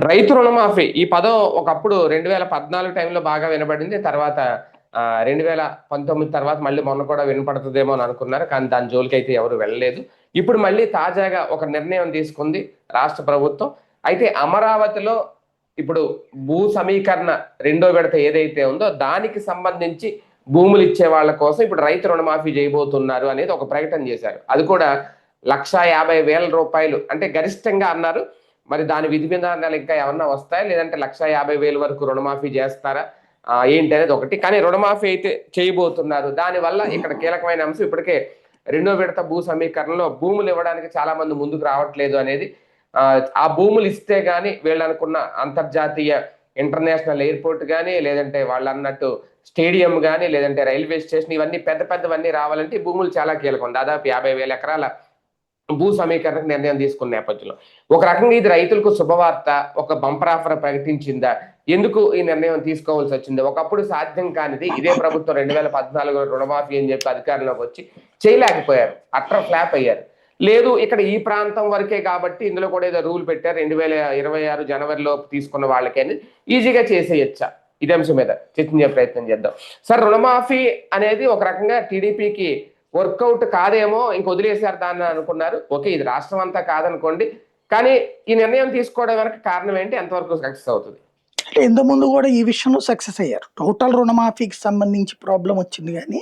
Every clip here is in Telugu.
రైతు రుణమాఫీ ఈ పదం ఒకప్పుడు 2014 టైంలో బాగా వినబడింది. తర్వాత 2019 తర్వాత మళ్ళీ మొన్న కూడా వినపడుతుందేమో అని అనుకున్నారు. కానీ దాని జోలికైతే ఎవరు వెళ్ళలేదు. ఇప్పుడు మళ్ళీ తాజాగా ఒక నిర్ణయం తీసుకుంది రాష్ట్ర ప్రభుత్వం. అయితే అమరావతిలో ఇప్పుడు భూ సమీకరణ రెండో విడత ఏదైతే ఉందో దానికి సంబంధించి భూములు ఇచ్చే వాళ్ళ కోసం ఇప్పుడు రైతు రుణమాఫీ చేయబోతున్నారు అనేది ఒక ప్రకటన చేశారు. అది కూడా రూ. 1,50,000 అంటే గరిష్టంగా అన్నారు. మరి దాని విధి విధానాలు ఇంకా ఏమన్నా వస్తాయా, లేదంటే 1,50,000 వరకు రుణమాఫీ చేస్తారా, ఏంటి అనేది ఒకటి. కానీ రుణమాఫీ అయితే చేయబోతున్నారు. దానివల్ల ఇక్కడ కీలకమైన అంశం ఇప్పటికే రెండో విడత భూ సమీకరణలో భూములు ఇవ్వడానికి చాలా మంది ముందుకు రావట్లేదు అనేది. ఆ భూములు ఇస్తే గానీ వీళ్ళు అనుకున్న అంతర్జాతీయ ఇంటర్నేషనల్ ఎయిర్పోర్ట్ కానీ, లేదంటే వాళ్ళు అన్నట్టు స్టేడియం కానీ, లేదంటే రైల్వే స్టేషన్, ఇవన్నీ పెద్ద పెద్దవన్నీ రావాలంటే ఈ భూములు చాలా కీలకం. దాదాపు 50,000 ఎకరాల భూ సమీకరణకు నిర్ణయం తీసుకున్న నేపథ్యంలో ఒక రకంగా ఇది రైతులకు శుభవార్త, ఒక బంపర్ ఆఫర్ ప్రకటించిందా? ఎందుకు ఈ నిర్ణయం తీసుకోవాల్సి వచ్చింది? ఒకప్పుడు సాధ్యం కానిది ఇదే ప్రభుత్వం 2014 రుణమాఫీ అని చెప్పి అధికారంలోకి వచ్చి చేయలేకపోయారు, అట్టర్ ఫ్లాప్ అయ్యారు. లేదు ఇక్కడ ఈ ప్రాంతం వరకే కాబట్టి ఇందులో కూడా ఏదో రూల్ పెట్టారు, 2026 జనవరిలో తీసుకున్న వాళ్ళకి అని ఈజీగా చేసేయచ్చా? ఇదే అంశం మీద చర్చించే ప్రయత్నం చేద్దాం. సార్, రుణమాఫీ అనేది ఒక రకంగా టీడీపీకి వర్కౌట్ కాదేమో, ఇంక వదిలేశారు దాన్ని అనుకున్నారు. ఓకే, ఇది రాష్ట్రం అంతా కాదనుకోండి, కానీ ఈ నిర్ణయం తీసుకోవడం వెనక కారణం ఏంటి? ఎంతవరకు సక్సెస్ అవుతుంది? అంటే ఇంత ముందు కూడా ఈ విషయంలో సక్సెస్ అయ్యారు. టోటల్ రుణమాఫీకి సంబంధించి ప్రాబ్లం వచ్చింది, కానీ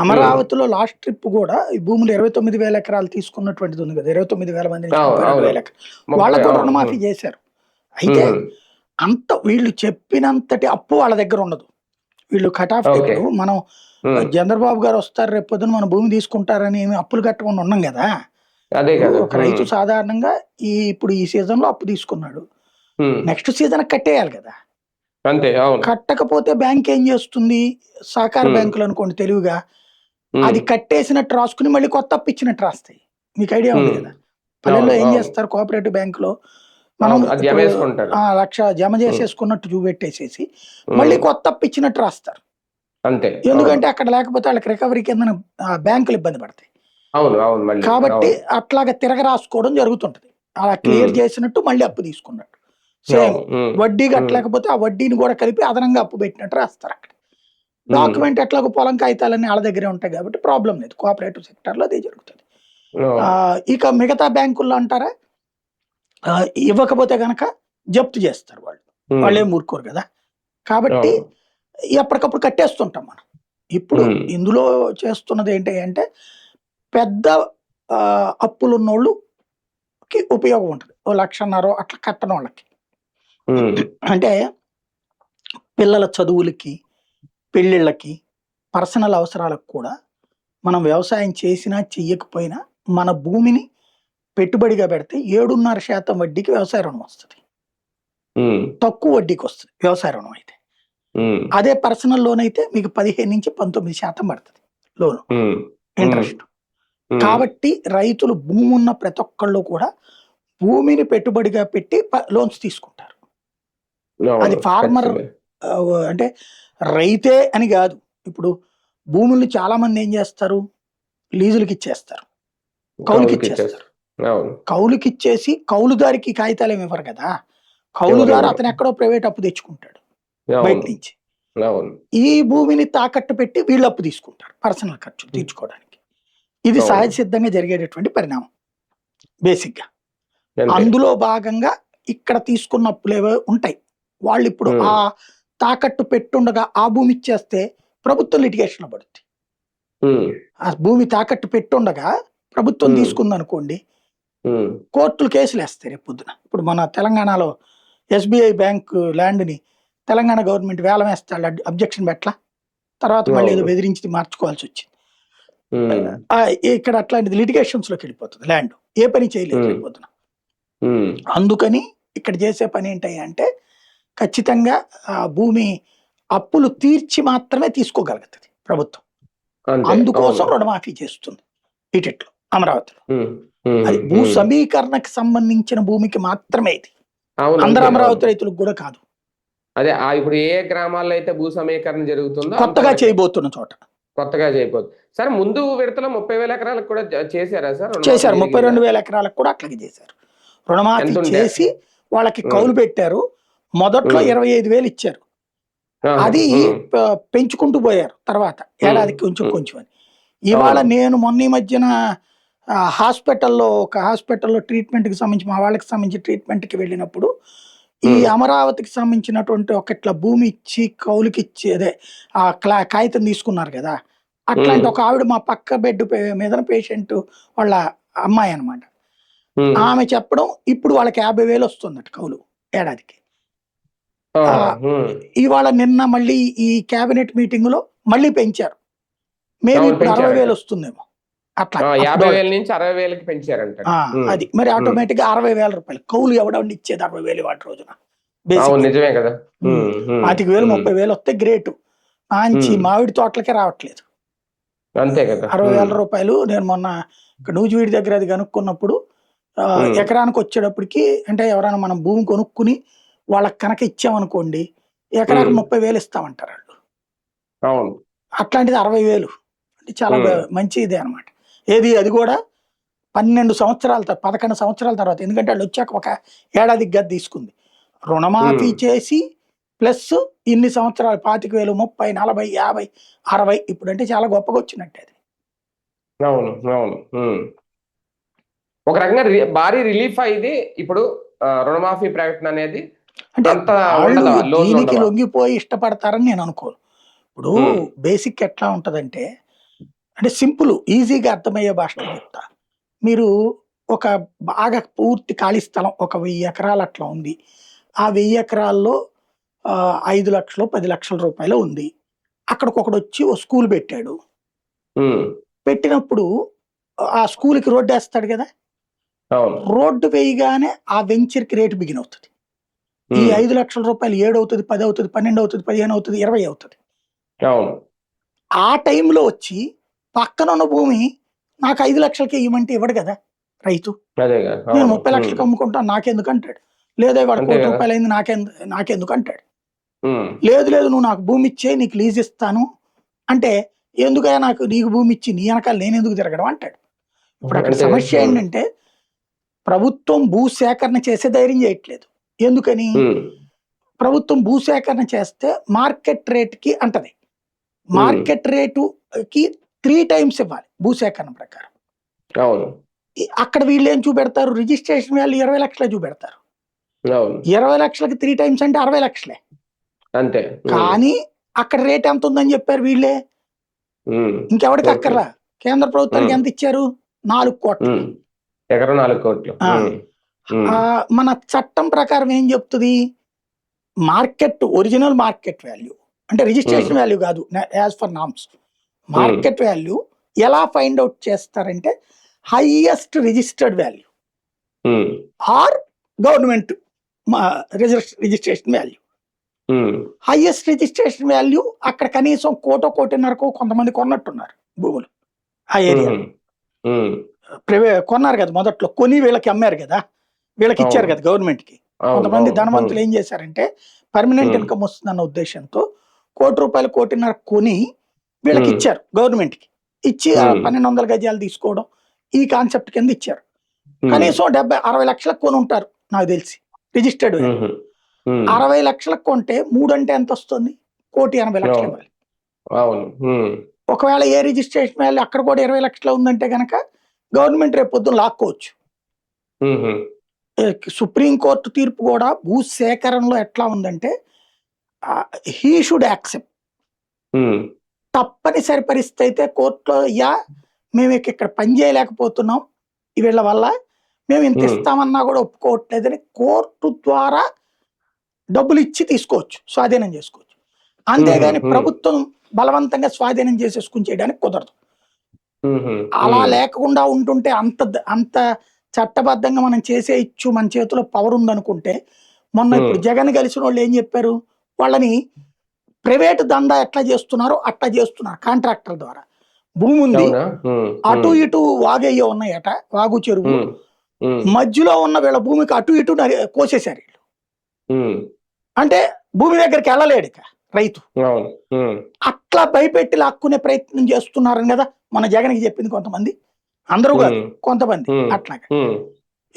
అమరావతిలో లాస్ట్ ట్రిప్ కూడా ఈ భూములు 29,000 ఎకరాలు తీసుకున్నటువంటిది ఉంది కదా, 29,000 మంది నుంచి 32,000 ఎకరాలు వాళ్ళకు కూడా రుణమాఫీ చేశారు. అయితే అంత వీళ్ళు చెప్పినంతటి అప్పు వాళ్ళ దగ్గర ఉండదు. వీళ్ళు కట్ ఆఫ్ ఇప్పుడు మనం చంద్రబాబు గారు వస్తారు రేపు పొద్దున మన భూమి తీసుకుంటారని ఏమి అప్పులు కట్టకుండా ఉన్నాం కదా. ఒక రైతు సాధారణంగా ఇప్పుడు ఈ సీజన్ లో అప్పు తీసుకున్నాడు, నెక్స్ట్ సీజన్ కట్టేయాలి కదా. కట్టకపోతే బ్యాంక్ ఏం చేస్తుంది? సహకార బ్యాంకులు అనుకోండి తెలివిగా అది కట్టేసినట్టు రాసుకుని మళ్ళీ కొత్త అప్పు ఇచ్చినట్టు రాస్తాయి. మీకు ఐడియా ఉంది కదా. పల్లెల్లో ఏం చేస్తారు, కోఆపరేటివ్ బ్యాంకులో మనం 1,00,000 జమ చేసేసుకున్నట్టు చూపెట్టేసేసి మళ్ళీ కొత్త అప్పు ఇచ్చినట్టు రాస్తారు. ఎందుకంటే అక్కడ లేకపోతే వాళ్ళకి రికవరీ కింద బ్యాంకులు ఇబ్బంది పడతాయి. కాబట్టి అట్లాగా తిరగ రాసుకోవడం జరుగుతుంటది. అలా క్లియర్ చేసినట్టు మళ్ళీ అప్పు తీసుకున్నట్టు, సేమ్ వడ్డీ కట్టలేకపోతే ఆ వడ్డీని కూడా కలిపి అదనంగా అప్పు పెట్టినట్టు రాస్తారు. అక్కడ డాక్యుమెంట్ ఎట్లాగో పొలం కాగితాలన్నీ వాళ్ళ దగ్గరే ఉంటాయి కాబట్టి ప్రాబ్లం లేదు. కోఆపరేటివ్ సెక్టర్ లో అదే జరుగుతుంది. ఇక మిగతా బ్యాంకుల్లో అంటారా, ఇవ్వకపోతే గనక జప్తు చేస్తారు వాళ్ళు. వాళ్ళేం ఊరుకోరు కదా. కాబట్టి ఎప్పటికప్పుడు కట్టేస్తుంటాం మనం. ఇప్పుడు ఇందులో చేస్తున్నది ఏంటి అంటే పెద్ద అప్పులు ఉన్నోళ్ళకి ఉపయోగం ఉంటుంది. 1,50,000 అట్లా కట్టని వాళ్ళకి, అంటే పిల్లల చదువులకి, పెళ్ళిళ్ళకి, పర్సనల్ అవసరాలకు కూడా మనం వ్యవసాయం చేసినా చెయ్యకపోయినా మన భూమిని పెట్టుబడిగా పెడితే 7.5% వడ్డీకి వ్యవసాయ రుణం వస్తుంది. తక్కువ వడ్డీకి వస్తుంది వ్యవసాయ రుణం అయితే. అదే పర్సనల్ లోన్ అయితే మీకు 15 నుంచి 19% పడుతుంది లోన్ ఇంట్రెస్ట్. కాబట్టి రైతులు భూమి ఉన్న ప్రతి ఒక్కళ్ళు కూడా భూమిని పెట్టుబడిగా పెట్టి లోన్స్ తీసుకుంటారు. అది ఫార్మర్ అంటే రైతే అని కాదు. ఇప్పుడు భూముల్ని చాలా మంది ఏం చేస్తారు, లీజులకి ఇచ్చేస్తారు, కౌలుకి ఇచ్చేస్తారు. కౌలుకి ఇచ్చేసి కౌలుదారికి కాగితాలు ఏమి ఇవ్వరు కదా. కౌలుదారు అతను ఎక్కడో ప్రైవేట్ అప్పు తెచ్చుకుంటాడు బయట నుంచి. ఈ భూమిని తాకట్టు పెట్టి వీళ్ళు అప్పు తీసుకుంటారు పర్సనల్ ఖర్చు తీర్చుకోవడానికి. ఇది సహజ సిద్ధంగా జరిగేటటువంటి పరిణామం బేసిక్ గా. అందులో భాగంగా ఇక్కడ తీసుకున్న అప్పులు ఏవో ఉంటాయి. వాళ్ళు ఇప్పుడు ఆ తాకట్టు పెట్టుండగా ఆ భూమి ఇచ్చేస్తే ప్రభుత్వం లిటిగేషన్ పడుతుంది. ఆ భూమి తాకట్టు పెట్టుండగా ప్రభుత్వం తీసుకుంది అనుకోండి, కోర్టులు కేసులు వేస్తాయి రేపు పొద్దున. ఇప్పుడు మన తెలంగాణలో SBI బ్యాంక్ ల్యాండ్ ని తెలంగాణ గవర్నమెంట్ వేలం వేస్తాడు, అబ్జెక్షన్ పెట్టలా, తర్వాత మళ్ళీ ఏదో బెదిరించి మార్చుకోవాల్సి వచ్చింది. ఇక్కడ అట్లాంటిది లిటిగేషన్స్ లోకి వెళ్ళిపోతుంది. ల్యాండ్ ఏ పని చేయలేదు రేపు పొద్దున. అందుకని ఇక్కడ చేసే పని ఏంటి అంటే ఖచ్చితంగా భూమి అప్పులు తీర్చి మాత్రమే తీసుకోగలుగుతుంది ప్రభుత్వం. అందుకోసం రుణమాఫీ చేస్తుంది ఇటిట్లో అమరావతిలో. అది భూ సమీకరణకు సంబంధించిన భూమికి మాత్రమే ఇది, అందరు అమరావతి రైతులకు కూడా కాదు. అదే ఇప్పుడు ఏ గ్రామాల్లో అయితే భూ సమీకరణ జరుగుతుందో కొత్తగా చేయబోతున్న చోట కొత్తగా చేయబోతుంది. సార్, ముందు విడతలో 30,000 ఎకరాలకు కూడా చేశారా సార్? చేశారు. 32,000 ఎకరాలకు కూడా అట్లాగే చేశారు. రుణమాఫీ చేసి వాళ్ళకి కౌలు పెట్టారు. మొదట్లో 25,000 ఇచ్చారు. అది పెంచుకుంటూ పోయారు తర్వాత ఏడాదికి కొంచెం కొంచెం అని. ఇవాళ నేను మొన్న ఈ మధ్యన ఒక హాస్పిటల్లో ట్రీట్మెంట్కి సంబంధించి మా వాళ్ళకి సంబంధించి ట్రీట్మెంట్కి వెళ్ళినప్పుడు ఈ అమరావతికి సంబంధించినటువంటి ఒక ఇట్లా భూమి ఇచ్చి కౌలుకి ఇచ్చి అదే కాగితం తీసుకున్నారు కదా, అట్లాంటి ఒక ఆవిడ మా పక్క బెడ్ మీద పేషెంట్ వాళ్ళ అమ్మాయి అనమాట. ఆమె చెప్పడం ఇప్పుడు వాళ్ళకి 50,000 వస్తుందట కౌలు ఏడాదికి. ఇవాళ నిన్న మళ్ళీ ఈ కేబినెట్ మీటింగ్ లో మళ్ళీ పెంచారు. మేబీ ఇప్పుడు 60,000 వస్తుందేమో అట్లా. 50,000 నుంచి 60,000కి పెంచారంట. అది మరి ఆటోమేటిక్ గా 60,000 రూపాయలు కౌలు ఎవడండి ఇచ్చేది 60,000 వాటి రోజున. నిజమే కదా. 25,000 30,000 వస్తే గ్రేట్. మంచి మామిడి తోటలకే రావట్లేదు. అంతే కదా. 60,000 రూపాయలు నేను మొన్న ఇక్కడ నూజివీడి దగ్గర అది కనుక్కున్నప్పుడు ఎకరానికి వచ్చేటప్పటికి అంటే ఎవరైనా మనం భూమి కొనుక్కుని వాళ్ళకి కనుక ఇచ్చామనుకోండి ఎకరానికి 30,000 ఇస్తామంటారు వాళ్ళు. అట్లాంటిది 60,000 అంటే చాలా మంచి ఇదే అనమాట. ఏది అది కూడా 11 సంవత్సరాల తర్వాత, ఎందుకంటే వాళ్ళు వచ్చాక ఒక ఏడాదికి గది తీసుకుంది. రుణమాఫీ చేసి ప్లస్ ఇన్ని సంవత్సరాలు 25,000 30 40 50 60 ఇప్పుడు అంటే చాలా గొప్పగా వచ్చినట్టే అది. అవును అవును. ఒక రకంగా భారీ రిలీఫ్ అయింది ఇప్పుడు రుణమాఫీ ప్రకటన అనేది. అంటే దీనికి లొంగిపోయి ఇష్టపడతారని నేను అనుకోను. ఇప్పుడు బేసిక్ ఎట్లా ఉంటదంటే అంటే సింపుల్ ఈజీగా అర్థమయ్యే భాషలో చెప్తా. మీరు ఒక బాగా పూర్తి ఖాళీ స్థలం ఒక 1000 ఎకరాలు అట్లా ఉంది. ఆ 1000 ఎకరాల్లో 5 లక్షలు 10 లక్షల రూపాయలు ఉంది. అక్కడికి ఒకడు వచ్చి ఓ స్కూల్ పెట్టాడు. పెట్టినప్పుడు ఆ స్కూల్కి రోడ్డు వేస్తాడు కదా, రోడ్డు వేయగానే ఆ వెంచర్కి రేటు బిగిన్ అవుతుంది. ఈ 5 లక్షల రూపాయలు 7 అవుతుంది 10 అవుతుంది 12 అవుతుంది 15 అవుతుంది 20 అవుతుంది. ఆ టైంలో వచ్చి పక్కన ఉన్న భూమి నాకు 5 లక్షలకి ఇవ్వమంటే ఇవ్వడు కదా రైతు. నేను 30 లక్షలకు అమ్ముకుంటాను నాకెందుకు అంటాడు. లేదా వాడు ₹1 కోటి అయింది నాకెందుకు అంటాడు. లేదు నువ్వు నాకు భూమి ఇచ్చే నీకు లీజ్ ఇస్తాను అంటే ఎందుకయ్యా నీకు భూమి ఇచ్చి నీ వెనకాల నేను ఎందుకు తిరగడం అంటాడు. ఇప్పుడు అక్కడ సమస్య ఏంటంటే ప్రభుత్వం భూసేకరణ చేసే ధైర్యం చేయట్లేదు. ఎందుకని? ప్రభుత్వం భూసేకరణ చేస్తే మార్కెట్ రేట్కి అంటది. మార్కెట్ రేటుకి 3 times ఇవ్వాలి భూసేకరణ ప్రకారం. అక్కడ వీళ్ళు ఏం చూపెడతారు, రిజిస్ట్రేషన్ వాల్యూ 20 లక్షలే చూపెడతారు. 20 లక్షలకి 3 times అంటే 60 లక్షలే అంతే. కానీ అక్కడ రేట్ ఎంత ఉందని చెప్పారు వీళ్ళే. ఇంకెవడికి అక్కర్లా. కేంద్ర ప్రభుత్వానికి ఎంత ఇచ్చారు? 4 కోట్లు. ఎకరం 4 కోట్లు. మన చట్టం ప్రకారం ఏం చెప్తుంది, ఒరిజినల్ మార్కెట్ వాల్యూ అంటే రిజిస్ట్రేషన్ వాల్యూ కాదు, as per norms market value ఎలా ఫైండ్ అవుట్ చేస్తారంటే highest registered value or government registration value. Highest registration value అక్కడ కనీసం 1 కోటిన్నరకు కొంతమంది కొన్నట్టున్నారు భూములు ఆ ఏరియా. కొన్నారు కదా మొదట్లో, కొని వీళ్ళకి అమ్మారు కదా, వీళ్ళకి ఇచ్చారు కదా గవర్నమెంట్ కి. కొంతమంది ధనవంతులు ఏం చేశారంటే పర్మనెంట్ ఇన్కమ్ వస్తుందన్న ఉద్దేశంతో ₹1 కోటిన్నర కొని వీళ్ళకి ఇచ్చారు గవర్నమెంట్ కి. ఇచ్చి 1200 గజాలు తీసుకోవడం ఈ కాన్సెప్ట్ కింద ఇచ్చారు. కనీసం 60 లక్షలకు కొని ఉంటారు నాకు తెలిసి రిజిస్టర్డ్. 60 లక్షలకు కొంటే 3 అంటే ఎంత వస్తుంది? 1,80,00,000 ఇవ్వాలి. ఒకవేళ ఏ రిజిస్ట్రేషన్ వాల్యూ అక్కడ కూడా 20 లక్షలు ఉందంటే కనుక గవర్నమెంట్ రేపు పొద్దున లాక్కోవచ్చు. సుప్రీంకోర్టు తీర్పు కూడా భూసేకరణలో ఎట్లా ఉందంటే హీ షుడ్ యాక్సెప్ట్. తప్పనిసరి పరిస్థితి అయితే కోర్టులో మేము ఇక్కడ పని చేయలేకపోతున్నాం వీళ్ళ వల్ల, మేము ఇంత ఇస్తామన్నా కూడా ఒప్పుకోవట్లేదని కోర్టు ద్వారా డబ్బులు ఇచ్చి తీసుకోవచ్చు, స్వాధీనం చేసుకోవచ్చు. అంతేగాని ప్రభుత్వం బలవంతంగా స్వాధీనం చేసేసుకుని చేయడానికి కుదరదు. అలా లేకుండా ఉంటుంటే అంత చట్టబద్ధంగా మనం చేసేయచ్చు, మన చేతిలో పవర్ ఉందనుకుంటే. మొన్న ఇప్పుడు జగన్ కలిసిన వాళ్ళు ఏం చెప్పారు, వాళ్ళని ప్రైవేట్ దందా ఎట్లా చేస్తున్నారో అట్లా చేస్తున్నారు కాంట్రాక్టర్ ద్వారా. భూమి ఉంది, అటు ఇటు వాగయ్యో ఉన్నాయట, వాగు చెరువు మధ్యలో ఉన్న వీళ్ళ భూమికి అటు ఇటు కోసేశారు వీళ్ళు. అంటే భూమి దగ్గరికి వెళ్ళలేడు ఇక రైతు. అట్లా భయపెట్టి లాక్కునే ప్రయత్నం చేస్తున్నారని కదా మన జగన్కి చెప్పింది కొంతమంది, అందరూ కాదు కొంతమంది. అట్లాగా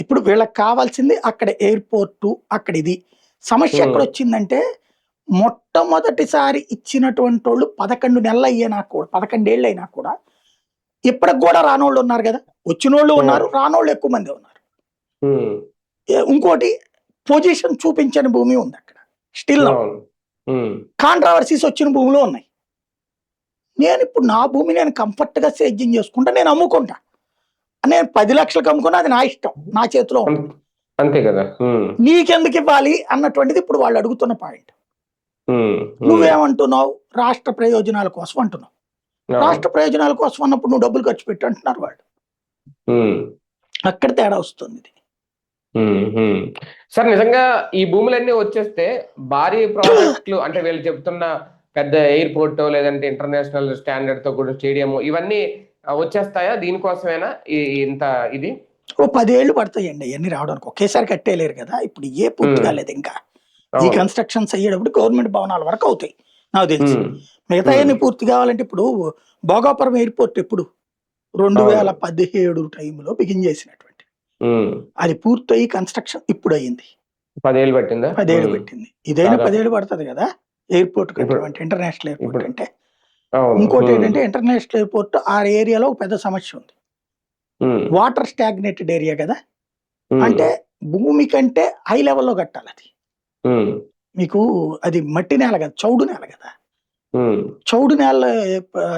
ఇప్పుడు వీళ్ళకి కావాల్సింది అక్కడ ఎయిర్పోర్టు, అక్కడ ఇది. సమస్య ఎక్కడ వచ్చిందంటే మొట్టమొదటిసారి ఇచ్చినటువంటి వాళ్ళు 11 నెలలు అయినా కూడా 11 ఏళ్ళు అయినా కూడా ఇప్పటికి కూడా రానోళ్ళు ఉన్నారు కదా. వచ్చినోళ్ళు ఉన్నారు, రానోళ్ళు ఎక్కువ మంది ఉన్నారు. ఇంకోటి పొజిషన్ చూపించని భూమి ఉంది అక్కడ స్టిల్. కాంట్రవర్సీస్ వచ్చిన భూములు ఉన్నాయి. నేను ఇప్పుడు నా భూమి నేను కంఫర్ట్ గా సేద్యం చేసుకుంటా, నేను అమ్ముకుంటా. నేను 10 లక్షలకు అమ్ముకున్నా అది నా ఇష్టం, నా చేతిలో ఉంటుంది. అంతే కదా. నీకెందుకు ఇవ్వాలి అన్నటువంటిది ఇప్పుడు వాళ్ళు అడుగుతున్న పాయింట్. నువ్వేమంటున్నావు? రాష్ట్ర ప్రయోజనాల కోసం అంటున్నావు. రాష్ట్ర ప్రయోజనాల కోసం అన్నప్పుడు నువ్వు డబ్బులు ఖర్చు పెట్టు అంటున్నారు వాళ్ళు. అక్కడ తేడా వస్తుంది. సార్ నిజంగా ఈ భూములన్నీ వచ్చేస్తే భారీ ప్రాజెక్టులు అంటే వీళ్ళు చెప్తున్న పెద్ద ఎయిర్పోర్ట్ లేదంటే ఇంటర్నేషనల్ స్టాండర్డ్ తో కూడా స్టేడియం ఇవన్నీ వచ్చేస్తాయా? దీనికోసమేనా ఇంత ఇది? ఓ 10 ఏళ్ళు పడతాయండి అవన్నీ రావడానికి. ఒకేసారి కట్టేయలేరు కదా. ఇప్పుడు ఏ పూర్తి కాలేదు ఇంకా. ఈ కన్స్ట్రక్షన్స్ అయ్యేటప్పుడు గవర్నమెంట్ భవనాల వరకు అవుతాయి నాకు తెలిసి. మిగతా అన్ని పూర్తి కావాలంటే ఇప్పుడు భోగాపురం ఎయిర్పోర్ట్ ఎప్పుడు 2017 టైంలో బిగిన్ చేసినటువంటి అది పూర్తయి కన్స్ట్రక్షన్ ఇప్పుడు అయ్యింది. 10 ఏళ్ళు పట్టిందా? 10 ఏళ్ళు పెట్టింది. ఇదైనా 10 ఏళ్ళు పడుతుంది కదా ఎయిర్పోర్ట్ కట్టడం. ఇంటర్నేషనల్ ఎయిర్పోర్ట్ అంటే ఇంకోటి ఏంటంటే ఇంటర్నేషనల్ ఎయిర్పోర్ట్ ఆ ఏరియాలో పెద్ద సమస్య ఉంది. వాటర్ స్టాగ్నేటెడ్ ఏరియా కదా. అంటే భూమి కంటే హై లెవెల్లో కట్టాలి అది. మీకు అది మట్టి నేల కదా, చౌడు నేల కదా. చౌడు నేల,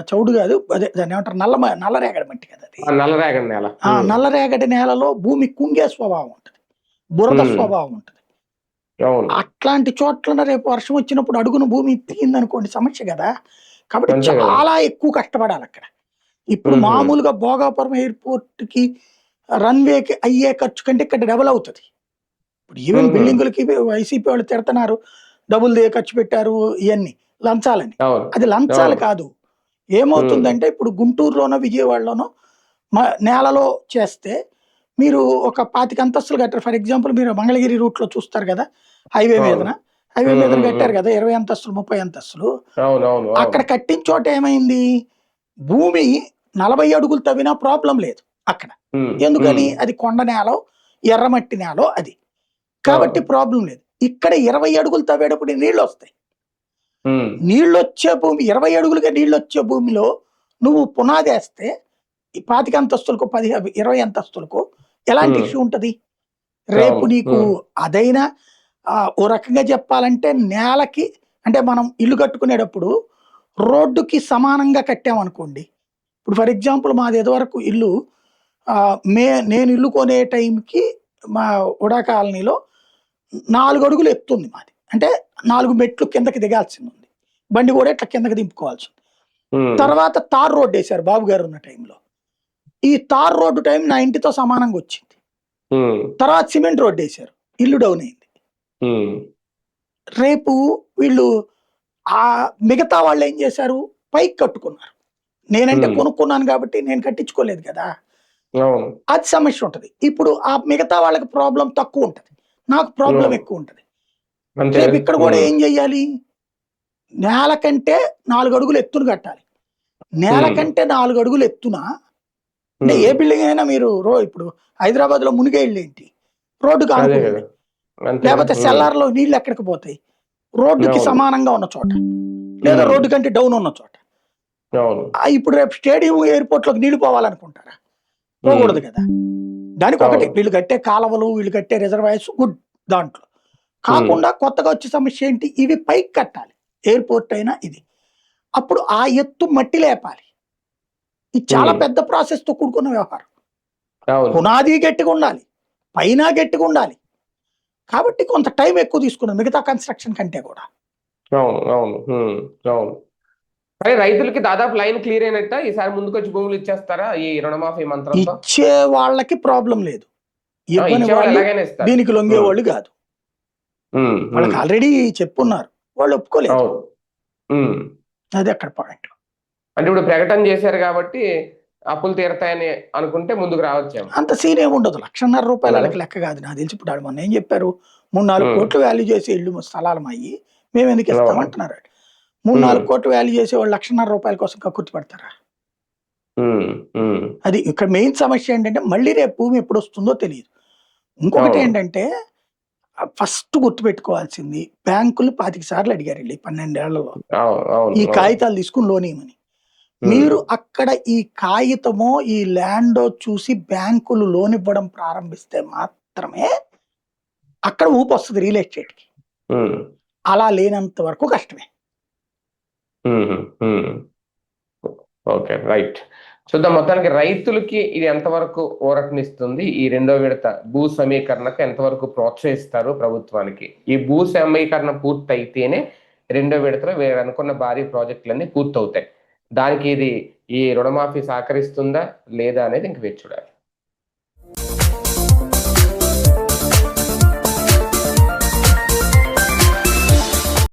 చౌడు కాదు అదే దాన్ని ఏమంటారు, నల్లరేగడి మట్టి కదా అది. నల్లరేగడి నేల. నల్లరేగడి నేలలో భూమి కుంగే స్వభావం ఉంటుంది, బురద స్వభావం ఉంటుంది. అట్లాంటి చోట్ల రేపు వర్షం వచ్చినప్పుడు అడుగున భూమి తీయిందనుకోండి సమస్య కదా. కాబట్టి చాలా ఎక్కువ కష్టపడాలి అక్కడ. ఇప్పుడు మామూలుగా భోగాపురం ఎయిర్పోర్ట్ కి రన్వేకి అయ్యే ఖర్చు కంటే ఇక్కడ డబుల్ అవుతుంది. ఇప్పుడు ఈవెన్ బిల్డింగులకి వైసీపీ వాళ్ళు తిడుతున్నారు, డబుల్ ఖర్చు పెట్టారు ఇవన్నీ లంచాలని. అది లంచాలు కాదు. ఏమవుతుందంటే ఇప్పుడు గుంటూరులోనో విజయవాడలోనో నేలలో చేస్తే మీరు ఒక 25 అంతస్తులు కట్టారు. ఫర్ ఎగ్జాంపుల్ మీరు మంగళగిరి రూట్ లో చూస్తారు కదా, హైవే మీద కట్టారు కదా 20 అంతస్తులు 30 అంతస్తులు. అక్కడ కట్టిన చోట ఏమైంది, భూమి 40 అడుగులు తవ్వినా ప్రాబ్లం లేదు అక్కడ. ఎందుకని? అది కొండ నేల, ఎర్రమట్టి నేల అది, కాబట్టి ప్రాబ్లం లేదు. ఇక్కడ 20 అడుగులు తవ్వేటప్పుడు నీళ్ళు వస్తాయి. నీళ్ళు వచ్చే భూమి 20 అడుగులుగా నీళ్ళు వచ్చే భూమిలో నువ్వు పునాది వేస్తే 25 అంతస్తులకు 20 అంతస్తులకు ఎలాంటి ఇష్యూ ఉంటది? రేపు నీకు అదైనా ఓ రకంగా చెప్పాలంటే నేలకి అంటే మనం ఇల్లు కట్టుకునేటప్పుడు రోడ్డుకి సమానంగా కట్టామనుకోండి. ఇప్పుడు ఫర్ ఎగ్జాంపుల్ మాది ఇదివరకు ఇల్లు నేను ఇల్లు కొనే టైంకి మా ఉడా కాలనీలో 4 అడుగులు ఎత్తుంది మాది. అంటే 4 మెట్లు కిందకి దిగాల్సింది ఉంది, బండి కూడా ఇట్లా కిందకి దింపుకోవాల్సి ఉంది. తర్వాత తార్ రోడ్డు వేశారు బాబు గారు ఉన్న టైంలో. ఈ తార్ రోడ్డు టైం నా ఇంటితో సమానంగా వచ్చింది. తర్వాత సిమెంట్ రోడ్డు వేశారు, ఇల్లు డౌన్ అయింది. రేపు వీళ్ళు ఆ మిగతా వాళ్ళు ఏం చేశారు, పైకి కట్టుకున్నారు. నేనంటే కొనుక్కున్నాను కాబట్టి నేను కట్టించుకోలేదు కదా, అది సమస్య ఉంటది. ఇప్పుడు ఆ మిగతా వాళ్ళకి ప్రాబ్లం తక్కువ ఉంటది, నాకు ప్రాబ్లం ఎక్కువ ఉంటది. రేపు ఇక్కడ కూడా ఏం చెయ్యాలి, నేల కంటే 4 అడుగులు ఎత్తును కట్టాలి. నేల కంటే 4 అడుగులు ఎత్తున అంటే ఏ బిల్డింగ్ అయినా మీరు ఇప్పుడు హైదరాబాద్ లో మునిగే ఇల్లు ఏంటి, రోడ్డుకి ఆనుకుంటుంది. లేకపోతే సెల్లార్లో నీళ్లు ఎక్కడికి పోతాయి, రోడ్డుకి సమానంగా ఉన్న చోట లేదా రోడ్డు కంటే డౌన్ ఉన్న చోట. ఇప్పుడు రేపు స్టేడియం ఎయిర్పోర్ట్ లోకి నీళ్లు పోవాలనుకుంటారా? పోకూడదు కదా. దానికి ఒకటి వీళ్ళు కట్టే కాలువలు, వీళ్ళు కట్టే రిజర్వాయర్స్ గుడ్, దాంట్లో కాకుండా కొత్తగా వచ్చే సమస్య ఏంటి, ఇవి పైకి కట్టాలి ఎయిర్పోర్ట్ అయినా ఇది. అప్పుడు ఆ ఎత్తు మట్టి లేపాలి. ఇది చాలా పెద్ద ప్రాసెస్ తో కూడుకున్న వ్యవహారం. పునాది గట్టిగా ఉండాలి, పైన గట్టిగా ఉండాలి. కాబట్టి కొంత టైం ఎక్కువ తీసుకున్నాం మిగతా కన్స్ట్రక్షన్ కంటే కూడా. కానీ రైతులకి దాదాపు లైన్ క్లియర్ అయినట్ట ఈసారి ముందుకు వచ్చి భూములు ఇచ్చేస్తారా ఈ రుణమాఫీ మంత్రంతో? ఇచ్చే వాళ్ళకి ప్రాబ్లం లేదు, దీనికి లొంగే వాళ్ళు కాదు. వాళ్ళకి ఆల్రెడీ చెప్పున్నారు, వాళ్ళు ఒప్పుకోలేదు. అది అక్కడ పాయింట్. అంటే ఇప్పుడు ప్రకటన చేశారు కాబట్టి అప్పులు తీరతాయని అనుకుంటే ముందుకు రావచ్చు. అంత సీన్ ఏమి ఉండదు. 1,50,000 రూపాయలకి లెక్క కాదు నాకు తెలిసి. ఇప్పుడు మొన్న ఏం చెప్పారు, 3-4 కోట్లు వాల్యూ చేసే ఇల్లు స్థలాలు అయ్యి మేము ఎందుకు ఇస్తామంటున్నారు. 3-4 కోట్లు వాల్యూ చేసే వాళ్ళు 1,50,000 రూపాయల కోసం కక్కుర్తి పడతారా? అది ఇక్కడ మెయిన్ సమస్య ఏంటంటే మళ్ళీ రేపు భూమి ఎప్పుడు వస్తుందో తెలియదు. ఇంకొకటి అవును ఏంటంటే ఫస్ట్ గుర్తుపెట్టుకోవాల్సింది బ్యాంకులు 25 సార్లు అడిగారు వీళ్ళు ఈ 12 ఏళ్లలో అవును అవును ఈ అవును కాగితాలు తీసుకుని లోన్ ఇవ్వమని. ఉమ్, మీరు అక్కడ ఈ కాగితమో, ఈ ల్యాండో చూసి బ్యాంకులు లోన్ ఇవ్వడం ప్రారంభిస్తే మాత్రమే అక్కడ ఊపొస్తది రియల్ ఎస్టేట్‌కి. ఉమ్, అలా లేనంత వరకు కష్టమే. Um, um. Okay right. చూద్దాం, మొత్తానికి రైతులకి ఇది ఎంతవరకు ఊరటనిస్తుంది, ఈ రెండో విడత భూ సమీకరణకు ఎంతవరకు ప్రోత్సహిస్తారు ప్రభుత్వానికి. ఈ భూ సమీకరణ పూర్తయితేనే రెండో విడతలో వీరు అనుకున్న భారీ ప్రాజెక్టులన్నీ పూర్తవుతాయి. దానికి ఇది ఈ రుణమాఫీ సహకరిస్తుందా లేదా అనేది ఇంక వేచి చూడాలి.